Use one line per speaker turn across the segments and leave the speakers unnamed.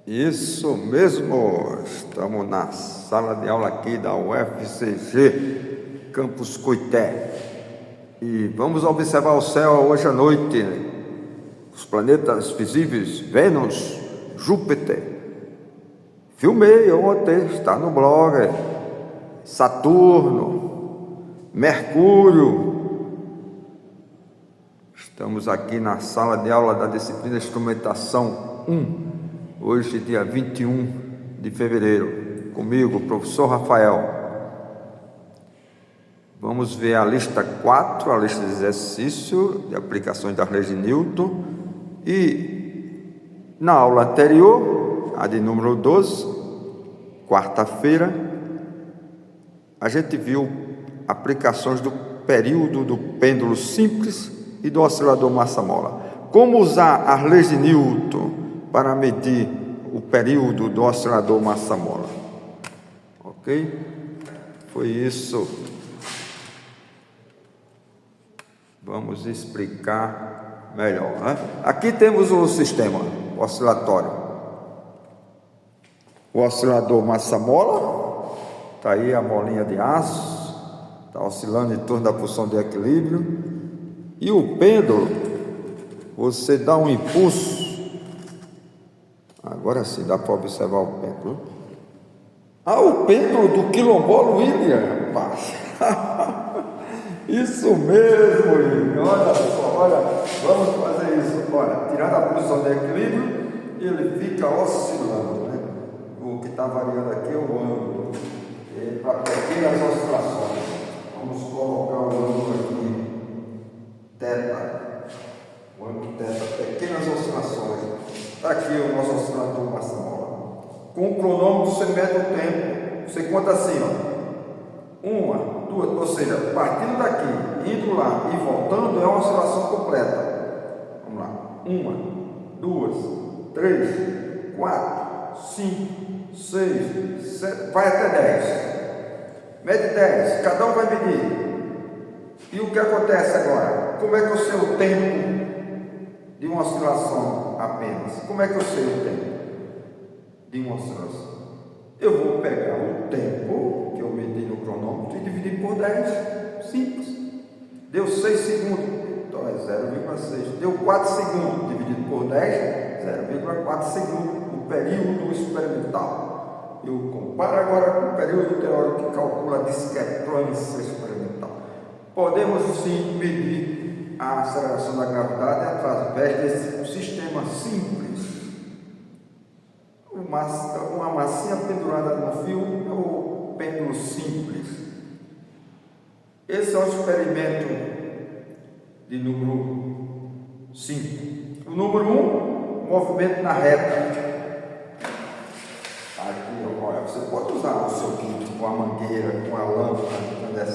Isso mesmo, estamos na sala de aula aqui da UFCG, Campus Cuité. E vamos observar o céu hoje à noite, os planetas visíveis, Vênus, Júpiter. Filmei ontem, está no blog, Saturno, Mercúrio. Estamos aqui na sala de aula da disciplina Instrumentação 1. Hoje, dia 21 de fevereiro, comigo, professor Rafael. Vamos ver a lista 4, a lista de exercício, de aplicações das leis de Newton. E na aula anterior, a de número 12, quarta-feira, a gente viu aplicações do período do pêndulo simples e do oscilador massa-mola. Como usar as leis de Newton para medir o período do oscilador massa-mola. Ok? Foi isso. Vamos explicar melhor, né? Aqui temos o sistema oscilatório. O oscilador massa-mola, está aí a molinha de aço, está oscilando em torno da posição de equilíbrio. E o pêndulo, você dá um impulso. Agora sim dá para observar o pêndulo. O pêndulo do quilombola William, rapaz. Isso mesmo, William. Olha só, olha, vamos fazer isso. Olha, tirando a posição de equilíbrio, ele fica oscilando, né? O que está variando aqui é o ângulo. Para pequenas oscilações. Vamos colocar o ângulo aqui. Teta. O ângulo teta, pequenas oscilações. Está aqui o nosso oscilador massa-mola. Com o cronômetro você mede o tempo. Você conta assim, ó. 1, 2, ou seja, partindo daqui, indo lá e voltando é uma oscilação completa. Vamos lá. 1, 2, 3, 4, 5, 6, 7, vai até 10. Mede 10, cada um vai medir. E o que acontece agora? Como é que eu sei o tempo de uma oscilação apenas? Como é que eu sei o tempo de uma oscilação? Eu vou pegar o tempo que eu medi no cronômetro e dividir por 10. Simples. Deu 6 segundos. Então é 0,6. Deu 4 segundos. Dividido por 10, 0,4 segundos. O período experimental. Eu comparo agora com o período teórico que calcula a discrepância experimental. Podemos sim medir a aceleração da gravidade através desse sistema simples. Uma massinha pendurada no fio é o pêndulo simples. Esse é o experimento de número 5. O número 1, movimento na reta. Aqui, olha, você pode usar o seu kit com a mangueira, com a lâmpada,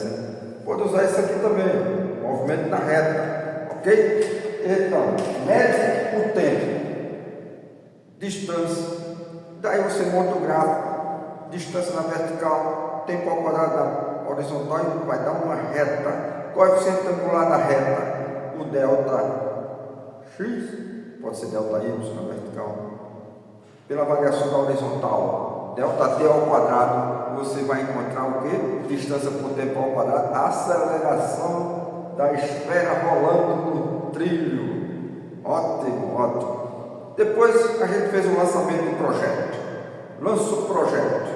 pode usar isso aqui também, movimento na reta, ok? Então, mede o tempo, distância, daí você monta o gráfico, distância na vertical, tempo ao quadrado na horizontal e vai dar uma reta. Coeficiente angular da reta, o delta x, pode ser delta y na vertical, pela variação da horizontal, delta t ao quadrado, você vai encontrar o que? Distância por tempo ao quadrado, aceleração da esfera rolando no trilho. Ótimo, ótimo. Depois a gente fez o lançamento do projeto. Lança o projeto.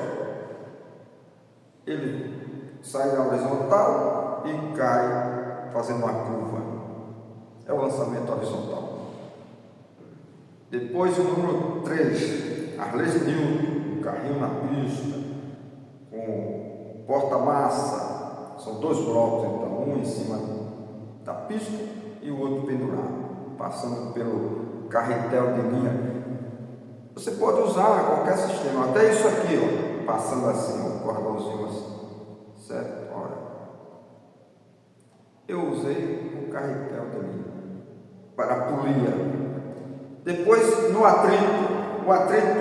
Ele sai na horizontal e cai fazendo uma curva. É o lançamento horizontal. Depois o número 3, as leis de Newton, um carrinho na pista, com porta-massa, são 2 blocos, então, um em cima da pista e o outro pendurado, passando pelo carretel de linha. Você pode usar qualquer sistema, até isso aqui, ó, passando assim, ó, um cordãozinho assim, certo? Olha, eu usei o carretel de linha para a polia. Depois, no atrito, o atrito,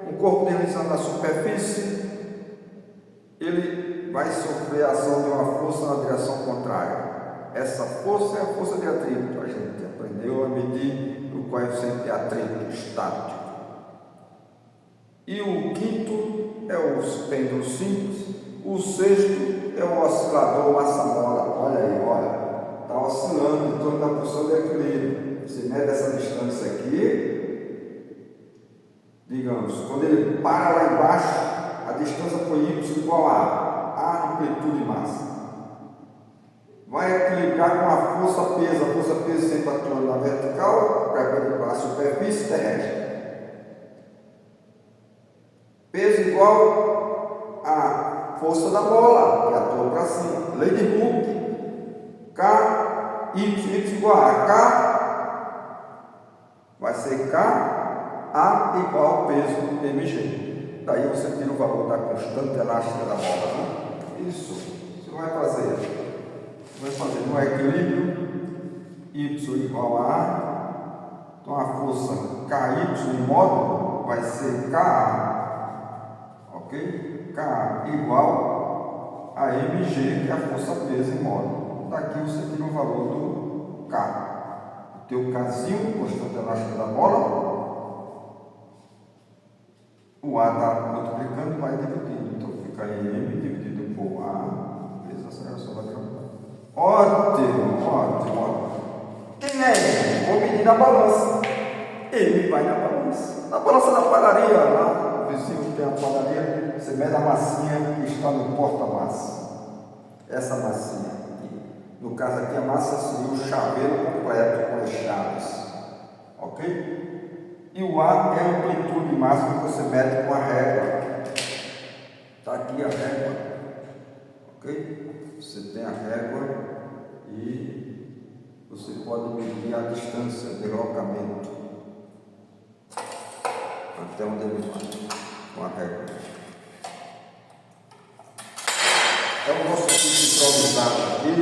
um corpo deslizando na superfície, ele vai sofrer a ação de uma força na direção contrária. Essa força é a força de atrito. A gente aprendeu a medir o coeficiente de atrito estático. E o quinto é os pêndulos simples. O sexto é o oscilador massa-mola. Olha aí, olha. Está oscilando em torno da posição de equilíbrio. Você mede essa distância aqui. Digamos, quando ele para lá embaixo, a distância foi y igual a amplitude de massa. Vai equilibrar com a força-peso. A força-peso sempre atuando na vertical, perpendicular à superfície terrestre. Peso igual à força da bola, que atua para cima. Lei de Hooke. K, Y igual a K. Vai ser K, A igual ao peso mg. Daí você tira o valor da constante elástica da bola. Né? Isso. Você vai fazer no equilíbrio y igual a A. Então a força KY em módulo vai ser KA. Ok? K igual a mg, que é a força peso em módulo. Daqui você tira o valor do K. O teu Kzinho, constante elástica da bola. O A está multiplicando e vai dividindo. Então fica M dividido por A vezes a aceleração da gravidade. Ótimo, ótimo, ótimo. Quem é? Vou medir na balança. Ele vai na balança. Na balança da padaria, lá, o vizinho tem a padaria, você mede a massinha que está no porta-massa. Essa massinha aqui. No caso aqui, a massa seria o chaveiro completo com as chaves. Ok? E o A é a amplitude máxima que você mede com a régua. Está aqui a régua. Ok? Você tem a régua e você pode medir a distância de deslocamento até onde ele vai com a régua. É o nosso kit improvisado aqui.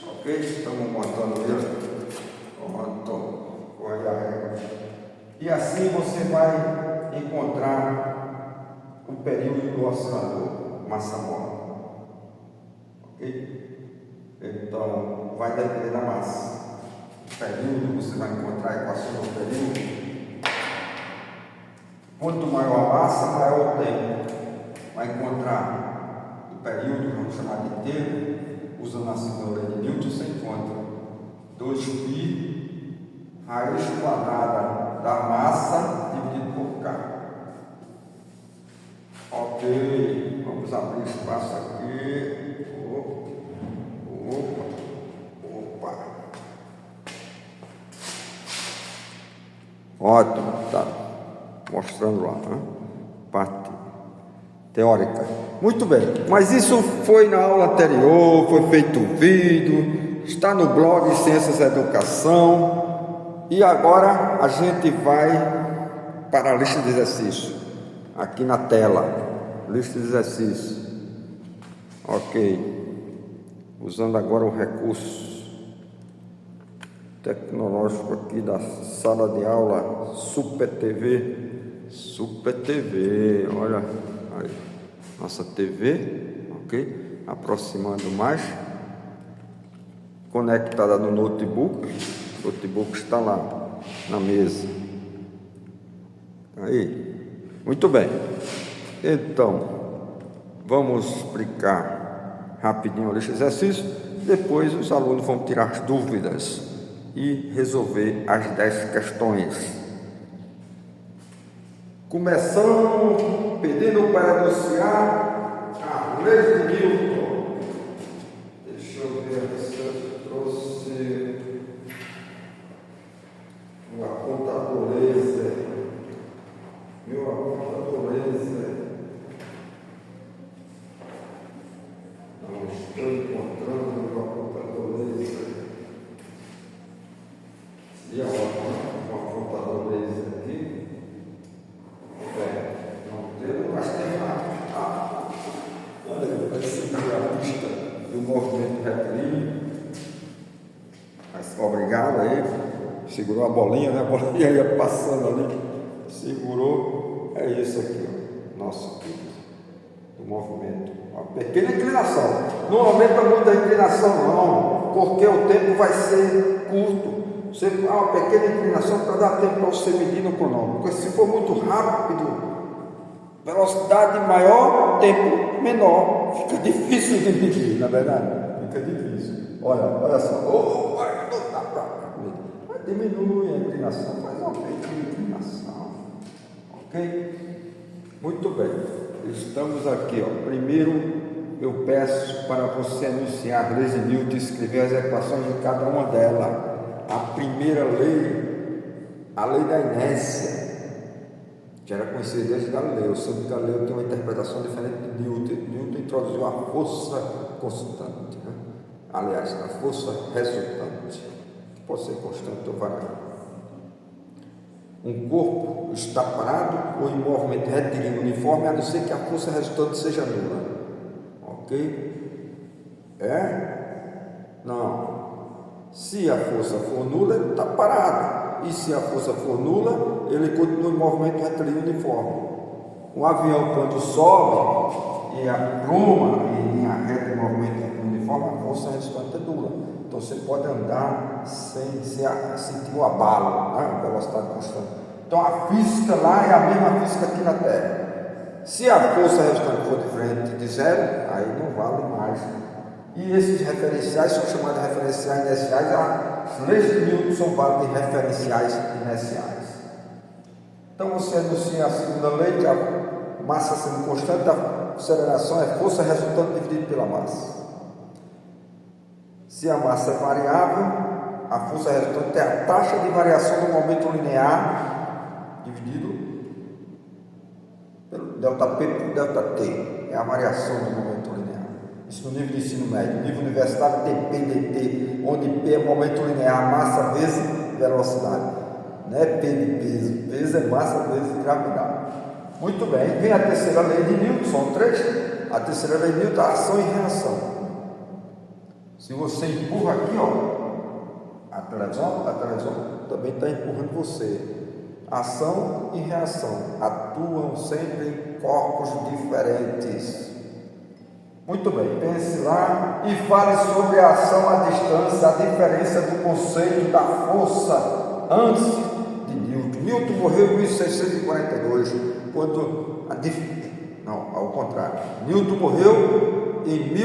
Ok? Estamos montando ele. Com a régua. E assim você vai encontrar o período do oscilador massa-mola. Ok? Então, vai depender da massa. O período, você vai encontrar a equação do período. Quanto maior a massa, maior o tempo. Vai encontrar o período, vamos chamar de tempo, usando a segunda lei de Newton, você encontra 2π raiz quadrada da massa dividido por K. Ok, vamos abrir espaço aqui. Opa. Ótimo, tá mostrando lá, né? Parte teórica. Muito bem, mas isso foi na aula anterior, foi feito vídeo, está no blog Ciências e Educação. E agora a gente vai para a lista de exercícios. Aqui na tela, lista de exercícios. Ok. Usando agora o recurso tecnológico aqui da sala de aula Super TV. Super TV, olha aí. Nossa TV, ok? Aproximando mais. Conectada no notebook. O notebook está lá na mesa. Aí, muito bem. Então, vamos explicar rapidinho a lista de exercícios. Depois os alunos vão tirar as dúvidas e resolver as 10 questões. Começando pedindo para anunciar a lei de Newton. Deixa eu ver se eu trouxe um apontador laser. Meu apontador laser. Não estou encontrando meu apontador laser. E a um apontador laser aqui. Não tem, mas tem lá. Olha, vai seguir a pista do movimento retilíneo. Mas, obrigado aí. Segurou a bolinha, né? A bolinha ia passando ali. Segurou. É isso aqui, ó. Nosso pista do movimento. Uma pequena inclinação. Não aumenta muito a inclinação, não, porque o tempo vai ser curto. Você há uma pequena inclinação para dar tempo para você medir no cronômetro. Porque se for muito rápido, velocidade maior, tempo menor. Fica difícil de medir, na verdade. Fica difícil. Olha só. Diminui a inclinação, faz um aumento de inclinação. Ok? Muito bem. Estamos aqui, ó. Primeiro, eu peço para você anunciar leis de Newton e escrever as equações de cada uma delas. A primeira lei, a lei da inércia, que era conhecida desde Galileu, sendo que Galileu tem uma interpretação diferente de Newton. Newton introduziu a força constante, né? Aliás, a força resultante, que pode ser constante ou variável. Um corpo está parado ou em movimento retilíneo uniforme, a não ser que a força resultante seja nula. Ok? Não. Se a força for nula, ele está parado. E se a força for nula, ele continua em movimento retilíneo uniforme. Um avião, quando sobe e apruma em linha reta em movimento retilíneo uniforme, a força resultante é nula. Então você pode andar sem sentir o abalo, né? Velocidade constante. Então a física lá é a mesma física aqui na Terra. Se a força resultante for diferente de zero, aí não vale mais. E esses referenciais são chamados de referenciais inerciais. As leis de Newton são válidas de referenciais inerciais. Então você anuncia a segunda lei, que a massa sendo constante, a aceleração é força resultante dividido pela massa. Se a massa é variável, a força resultante é a taxa de variação do momento linear dividido pelo ΔP por ΔT. É a variação do momento linear. Isso no nível de ensino médio. No nível universitário tem PDT, onde P é momento linear, massa vezes velocidade. Não é P de peso. Peso é massa vezes gravidade. Muito bem. Vem a terceira lei de Newton, são três. A terceira lei de Newton é ação e reação. Se você empurra aqui, ó, a televisão também está empurrando você. Ação e reação atuam sempre em corpos diferentes. Muito bem, pense lá e fale sobre a ação à distância, a diferença do conceito da força antes de Newton. Newton morreu em 1642, quando não, ao contrário. Newton morreu em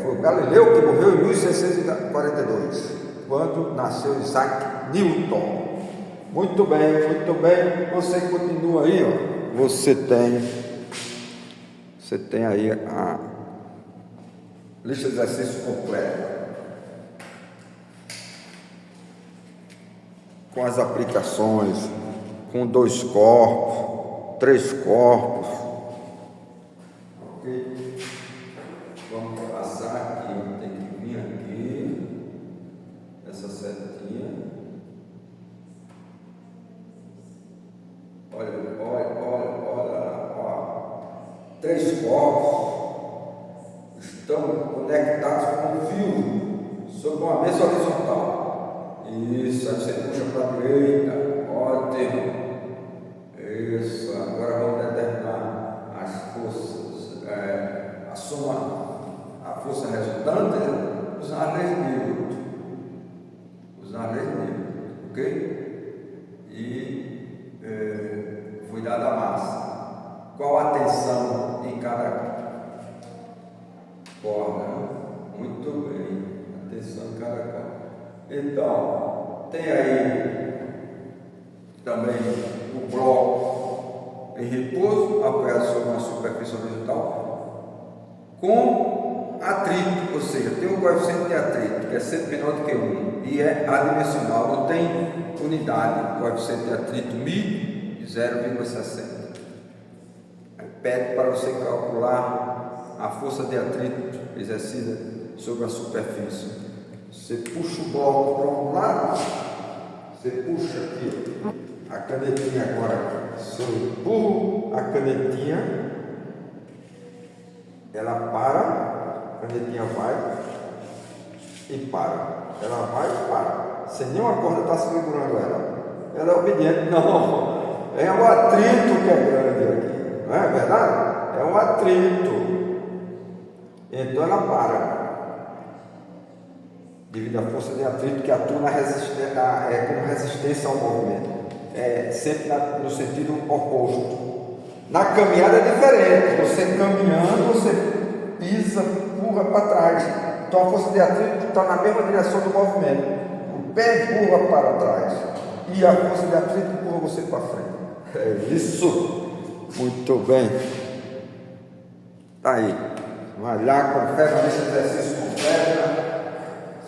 foi o Galileu que morreu em 1642, quando nasceu Isaac Newton. Muito bem, você continua aí, ó. Você tem aí a lista de exercícios completa, com as aplicações, com 2 corpos, 3 corpos. Ok? Vamos passar aqui, tem que vir aqui, essa setinha. Olha, 3 corpos estão conectados com um fio sobre uma mesa horizontal. Isso, aí você puxa para a direita, ótimo. Isso, agora vamos determinar as forças, a soma, a força resultante, usar a lei de Newton. Ok? E foi dada a massa. Qual a tensão em cada corda? Muito bem, a tensão em cada corda. Então, tem aí também o bloco em repouso, apoiado sobre uma superfície horizontal, com atrito, ou seja, tem um coeficiente de atrito, que é sempre menor do que 1, e é adimensional, não tem unidade, coeficiente de atrito μ de 0,60. Pede para você calcular a força de atrito exercida sobre a superfície. Você puxa o bloco para um lado, você puxa aqui a canetinha agora. Se eu empurro a canetinha, ela para, a canetinha vai e para. Ela vai e para. Sem nenhuma corda está segurando ela. Ela é obediente, não. É o atrito que é grande aqui. Não é verdade? É um atrito. Então ela para. Devido à força de atrito que atua como resistência ao movimento. sempre no sentido oposto. Na caminhada é diferente, você caminhando, você pisa, empurra para trás. Então a força de atrito está na mesma direção do movimento. O pé empurra para trás e a força de atrito empurra você para frente. É isso. Muito bem. Tá aí. Vai lá, confere a lista de exercícios completa.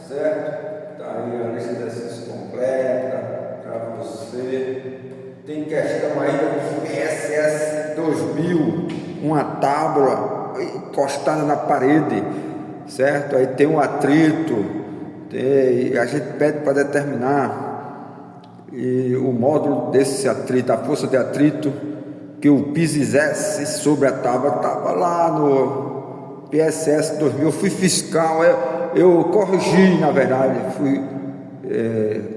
Certo? Tá aí a lista de exercícios completa para você. Tem questão ainda do PSS 2000, uma tábua encostada na parede, certo? Aí tem um atrito, a gente pede para determinar o módulo desse atrito, a força de atrito que o piso exerce sobre a tábua. Estava lá no PSS 2000, eu fui fiscal, eu corrigi, na verdade, fui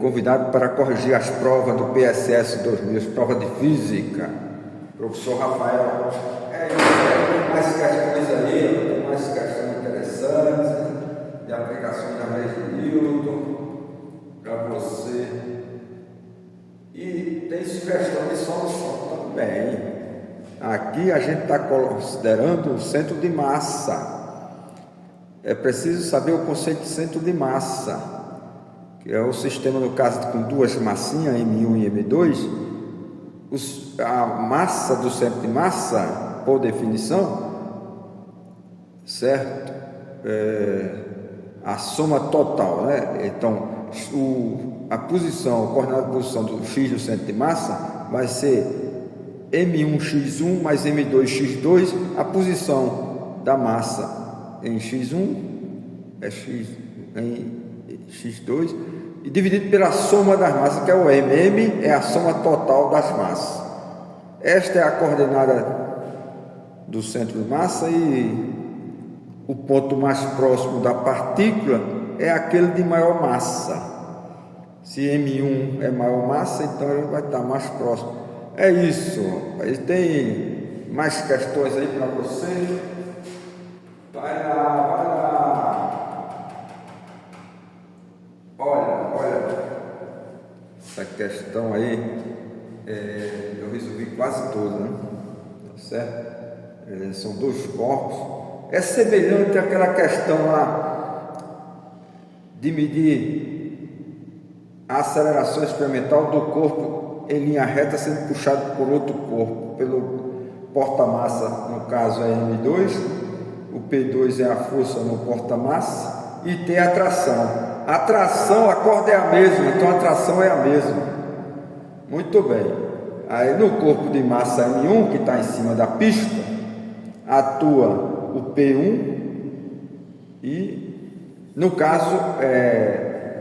convidado para corrigir as provas do PSS 2000, as provas de física. Professor Rafael, tem mais questões aí, tem mais questões interessantes de aplicações da lei de Newton para você. E tem sugestão de solução também. Aqui a gente está considerando o centro de massa. É preciso saber o conceito de centro de massa, que é o sistema, no caso, com duas massinhas, M1 e M2, a massa do centro de massa, por definição, certo? A soma total, né? Então, a coordenada de posição do X do centro de massa vai ser M1x1 mais M2x2, a posição da massa em x1 é x em x2, e dividido pela soma das massas, que é o M. M é a soma total das massas. Esta é a coordenada do centro de massa, e o ponto mais próximo da partícula é aquele de maior massa. Se M1 é maior massa, então ele vai estar mais próximo. É isso. Aí tem mais questões aí para você. Vai lá. Olha, essa questão aí, eu resolvi quase toda, né? Tá certo? São dois corpos. É semelhante àquela questão lá de medir a aceleração experimental do corpo em linha reta sendo puxado por outro corpo, pelo porta-massa, no caso é M2, o P2 é a força no porta-massa, e tem a tração. A tração, a corda é a mesma, então a tração é a mesma. Muito bem. Aí no corpo de massa M1, que está em cima da pista, atua o P1 e, no caso,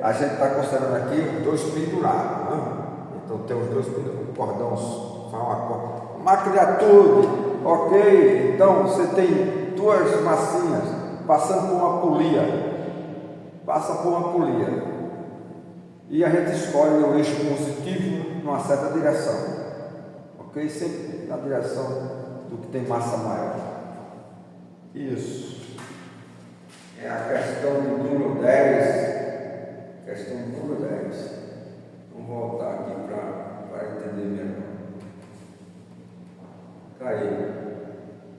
a gente está considerando aqui os dois pendurados, né? Então tem os dois pendurados, o cordão, uma criatura, ok? Então você tem duas massinhas passando por uma polia. Passa por uma polia e a gente escolhe o eixo positivo numa certa direção, ok? Sempre na direção do que tem massa maior. Isso é a questão do número 10. Questão do número 10. Vamos voltar aqui para entender melhor. Está aí,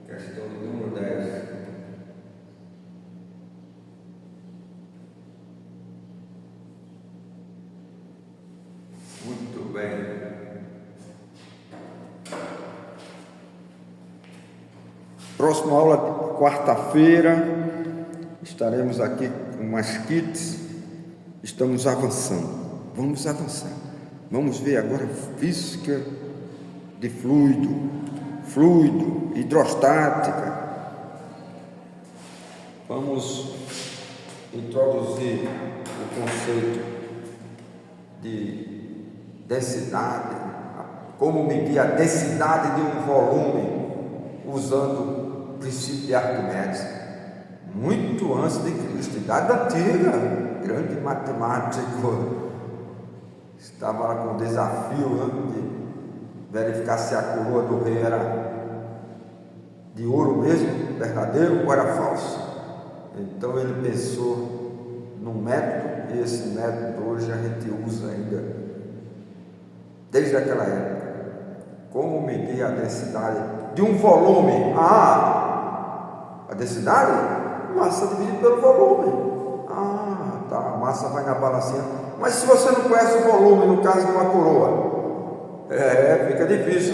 questão do número 10. Muito bem. Próxima aula, quarta-feira, estaremos aqui com umas kits. Estamos avançando. Vamos avançar. Vamos ver agora física de fluido, hidrostática. Vamos introduzir o conceito de densidade, como medir a densidade de um volume usando o princípio de Arquimedes, muito antes de Cristo, idade antiga, grande matemático, estava lá com o desafio, né, de verificar se a coroa do rei era de ouro mesmo, verdadeiro, ou era falso. Então ele pensou num método, e esse método hoje a gente usa ainda desde aquela época. Como medir a densidade de um volume? A densidade? Massa dividido pelo volume. Tá, a massa vai na balancinha. Mas se você não conhece o volume, no caso de uma coroa, fica difícil.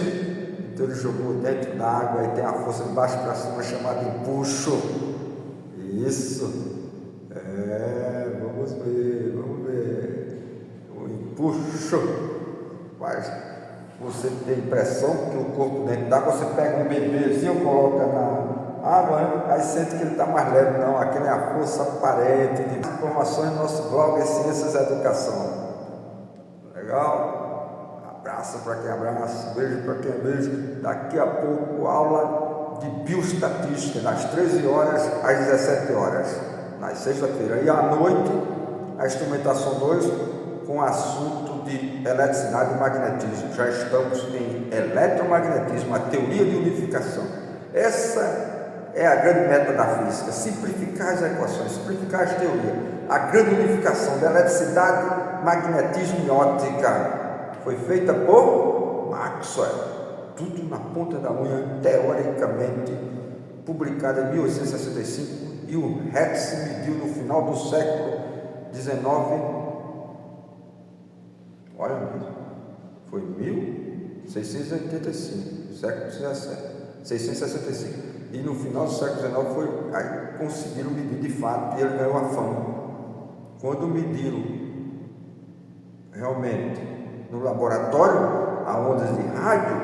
Então ele jogou dentro da água e tem a força de baixo para cima chamada empuxo. Isso. Vamos ver. O empuxo faz você ter a impressão que o corpo dentro d'água, você pega um bebezinho, coloca na água, aí sente que ele está mais leve. Não, aquela é a força aparente de informações no nosso blog Ciências e Educação. Legal? Abraço para quem abraça, beijo para quem beijo. Daqui a pouco, aula de bioestatística, das 13 horas às 17 horas, na sexta-feira. E à noite, a instrumentação 2, com assunto de eletricidade e magnetismo. Já estamos em eletromagnetismo, a teoria de unificação. Essa é a grande meta da física: simplificar as equações, simplificar as teorias. A grande unificação da eletricidade, magnetismo e óptica foi feita por Maxwell. Tudo na ponta da unha, teoricamente, publicada em 1865, e o Hertz mediu no final do século XIX. Olha mesmo, foi 1685, século XVII, 665. E no final do século XIX aí conseguiram medir de fato, e ele ganhou a fama. Quando mediram realmente no laboratório a ondas de rádio,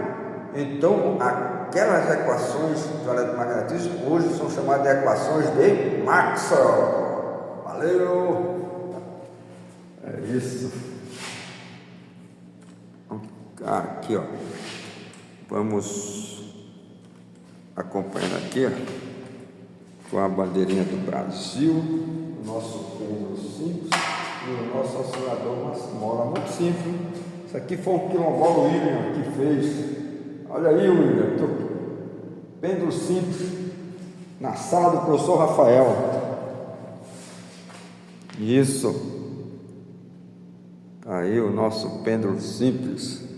então aquelas equações do eletromagnetismo hoje são chamadas de equações de Maxwell. Valeu! É isso. Aqui, ó, vamos acompanhando aqui, ó, com a bandeirinha do Brasil, o nosso pêndulo simples e o nosso oscilador Massamola. Muito simples. Isso aqui foi um quilombola William que fez. Olha aí, William, pêndulo simples na sala do professor Rafael. Isso. Aí o nosso pêndulo simples.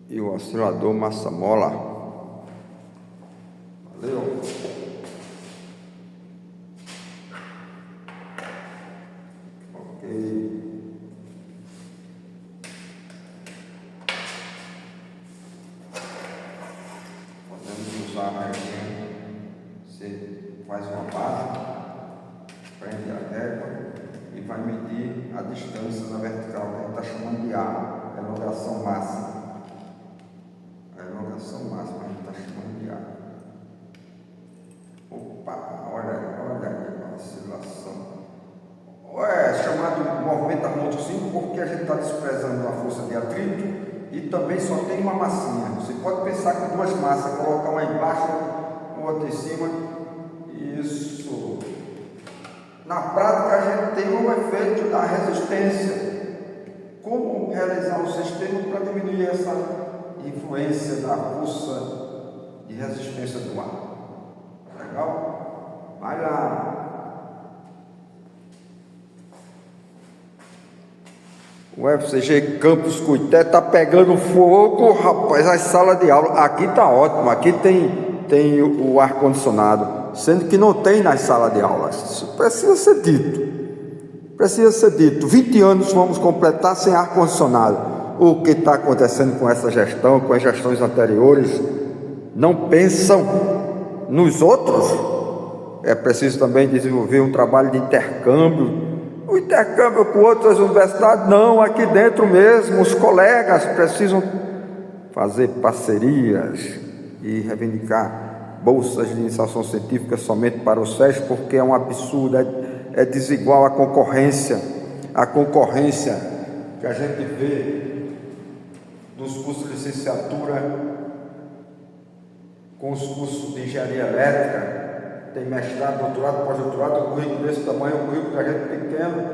E o oscilador Massamola. Valeu! Ok. Podemos usar a regra. Você faz uma base, prende a régua e vai medir a distância na vertical, que a gente está chamando de A, elongação máxima. A elongação máxima a gente está chamando de A. Opa, olha aí a oscilação. É chamado movimento harmônico simples porque a gente está desprezando a força de atrito e também só tem uma massinha. Você pode pensar com duas massas, colocar uma embaixo, outra em cima. Isso. Na prática a gente tem um efeito da resistência. Como realizar um sistema para diminuir essa influência da força de resistência do ar? Legal? Vai lá. O FCG Campus Cuité está pegando fogo, rapaz. As salas de aula aqui tá ótimo. Aqui tem o ar-condicionado, sendo que não tem nas salas de aulas. Isso precisa ser dito. 20 anos vamos completar sem ar-condicionado. O que está acontecendo com essa gestão, com as gestões anteriores? Não pensam nos outros? É preciso também desenvolver um trabalho de intercâmbio. O intercâmbio com outras universidades? Não, aqui dentro mesmo. Os colegas precisam fazer parcerias e reivindicar bolsas de iniciação científica somente para o SES, porque é um absurdo, é desigual a concorrência que a gente vê dos cursos de licenciatura com os cursos de engenharia elétrica. Tem mestrado, doutorado, pós-doutorado, um currículo desse tamanho, um currículo da gente pequeno,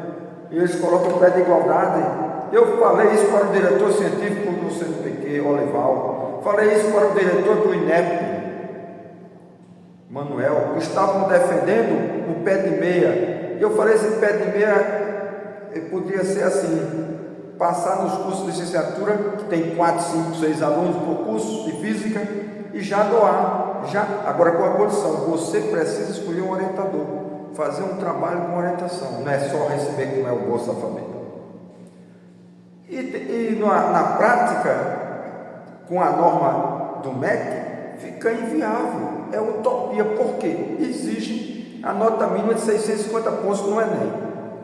e eles colocam o pé de igualdade. Eu falei isso para o diretor científico do CNPq, Olival, falei isso para o diretor do INEP, Manuel, que estavam defendendo o pé de meia. E eu falei, esse pé de meia podia ser assim, passar nos cursos de licenciatura, que tem 4, 5, 6 alunos por curso de física, e já doar, agora com a condição, você precisa escolher um orientador, fazer um trabalho com orientação, não é só receber como é o Bolsa Família. E na prática, com a norma do MEC, fica inviável, é utopia, porque exige a nota mínima de 650 pontos no Enem.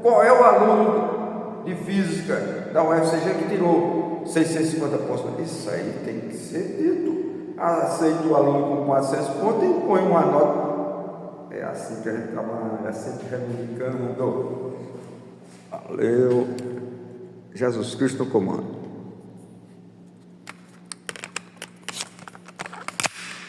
Qual é o aluno de física da UFCG que tirou 650 pontos? Isso aí tem que ser dito. Aceita o aluno com 400 pontos e põe uma nota. É assim que a gente trabalha, é assim que reivindicando. Valeu. Jesus Cristo no comando.